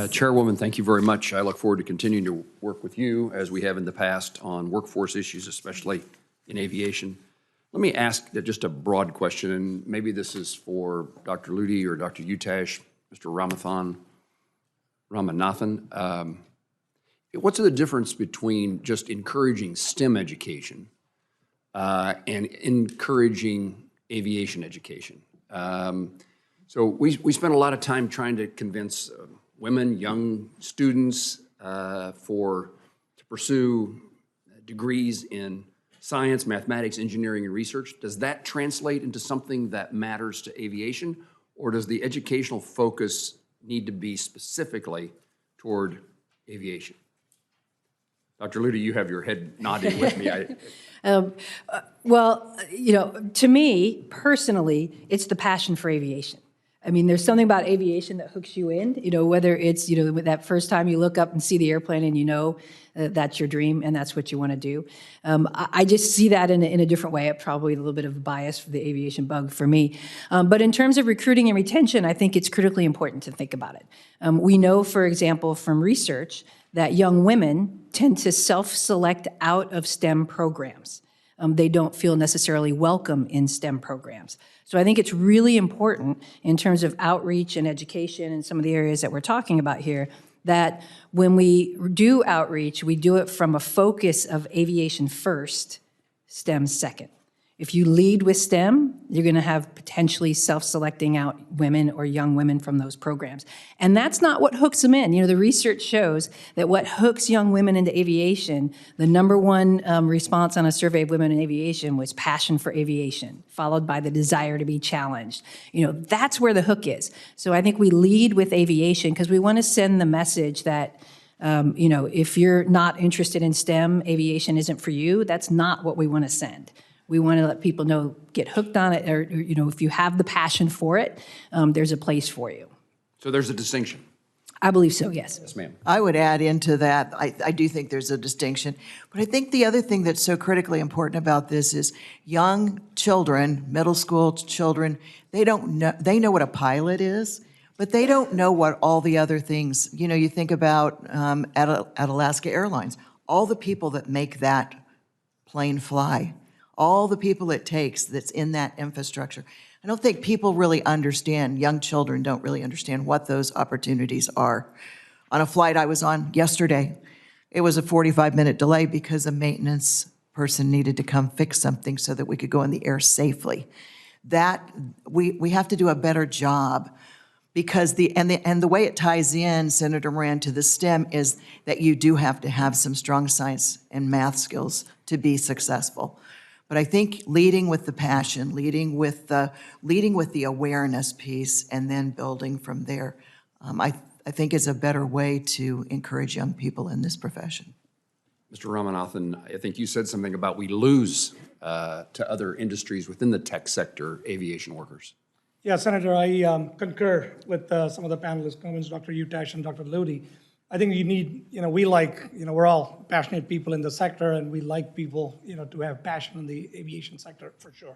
Chairwoman, thank you very much. I look forward to continuing to work with you, as we have in the past, on workforce issues, especially in aviation. Let me ask just a broad question, and maybe this is for Dr. Ludi or Dr. Utash, Mr. Ramanathan. What's the difference between just encouraging STEM education and encouraging aviation education? So we spent a lot of time trying to convince women, young students, to pursue degrees in science, mathematics, engineering, and research. Does that translate into something that matters to aviation, or does the educational focus need to be specifically toward aviation? Dr. Ludi, you have your head nodding with me. Well, you know, to me, personally, it's the passion for aviation. I mean, there's something about aviation that hooks you in, you know, whether it's, you know, that first time you look up and see the airplane and you know that's your dream and that's what you want to do. I just see that in a different way. Probably a little bit of a bias for the aviation bug for me. But in terms of recruiting and retention, I think it's critically important to think about it. We know, for example, from research that young women tend to self-select out of STEM programs. They don't feel necessarily welcome in STEM programs. So I think it's really important in terms of outreach and education and some of the areas that we're talking about here, that when we do outreach, we do it from a focus of aviation first, STEM second. If you lead with STEM, you're going to have potentially self-selecting out women or young women from those programs. And that's not what hooks them in. You know, the research shows that what hooks young women into aviation, the #1 response on a survey of women in aviation was passion for aviation, followed by the desire to be challenged. You know, that's where the hook is. So I think we lead with aviation because we want to send the message that you know, if you're not interested in STEM, aviation isn't for you. That's not what we want to send. We want to let people know, get hooked on it, or you know, if you have the passion for it, there's a place for you. So there's a distinction. I believe so, yes. Yes, ma'am. I would add into that, I do think there's a distinction. But I think the other thing that's so critically important about this is young children, middle school children, they know what a pilot is, but they don't know what all the other things, you know, you think about at Alaska Airlines, all the people that make that plane fly, all the people it takes that's in that infrastructure. I don't think people really understand, young children don't really understand what those opportunities are. On a flight I was on yesterday, it was a 45-minute delay because a maintenance person needed to come fix something so that we could go in the air safely. That, we have to do a better job, because the way it ties in, Senator Moran, to the STEM is that you do have to have some strong science and math skills to be successful. But I think leading with the passion, leading with the awareness piece, and then building from there, I think is a better way to encourage young people in this profession. Mr. Ramanathan, I think you said something about we lose to other industries within the tech sector, aviation workers. Yeah, Senator, I concur with some of the panelists' comments, Dr. Utash and Dr. Lodi. I think you need, you know, we're all passionate people in the sector, and we like people, you know, to have passion in the aviation sector for sure.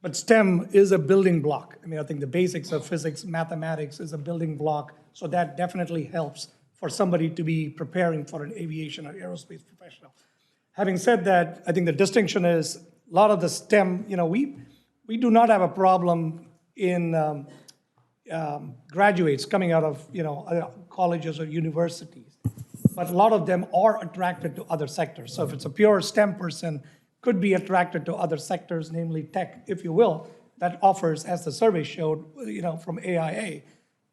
But STEM is a building block. I mean, I think the basics of physics, mathematics is a building block, so that definitely helps for somebody to be preparing for an aviation or aerospace professional. Having said that, I think the distinction is a lot of the STEM, you know, we do not have a problem in graduates coming out of, you know, colleges or universities, but a lot of them are attracted to other sectors. So if it's a pure STEM person, could be attracted to other sectors, namely tech, if you will, that offers, as the survey showed, you know, from AIA,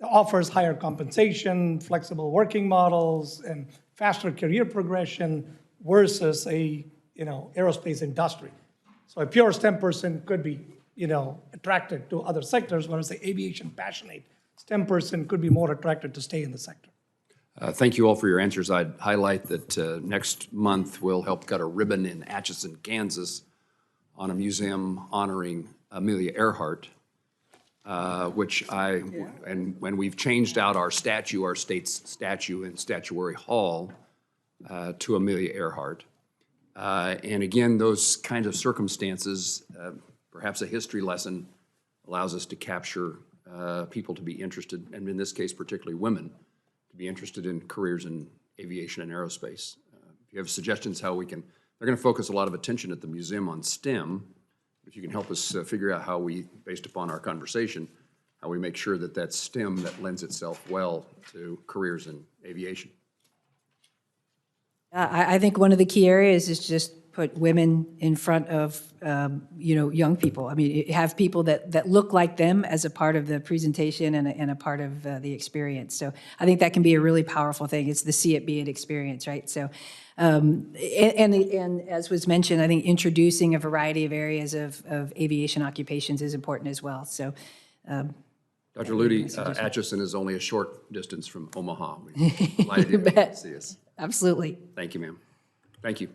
offers higher compensation, flexible working models, and faster career progression versus a, you know, aerospace industry. So a pure STEM person could be, you know, attracted to other sectors, whereas the aviation passionate STEM person could be more attracted to stay in the sector. Thank you all for your answers. I'd highlight that next month we'll help cut a ribbon in Atchison, Kansas on a museum honoring Amelia Earhart, and when we've changed out our statue, our state's statue in Statuary Hall to Amelia Earhart. And again, those kinds of circumstances, perhaps a history lesson allows us to capture people to be interested, and in this case, particularly women, to be interested in careers in aviation and aerospace. If you have suggestions how we can, they're going to focus a lot of attention at the museum on STEM. If you can help us figure out how we, based upon our conversation, how we make sure that that's STEM that lends itself well to careers in aviation. I think one of the key areas is just put women in front of, young people. I mean, have people that look like them as a part of the presentation and a part of the experience. So I think that can be a really powerful thing. It's the see it, be it experience, right? So, and as was mentioned, I think introducing a variety of areas of aviation occupations is important as well. So, Dr. Ludi, Atchison is only a short distance from Omaha. We're delighted you bet. to see us. Absolutely. Thank you, ma'am. Thank you.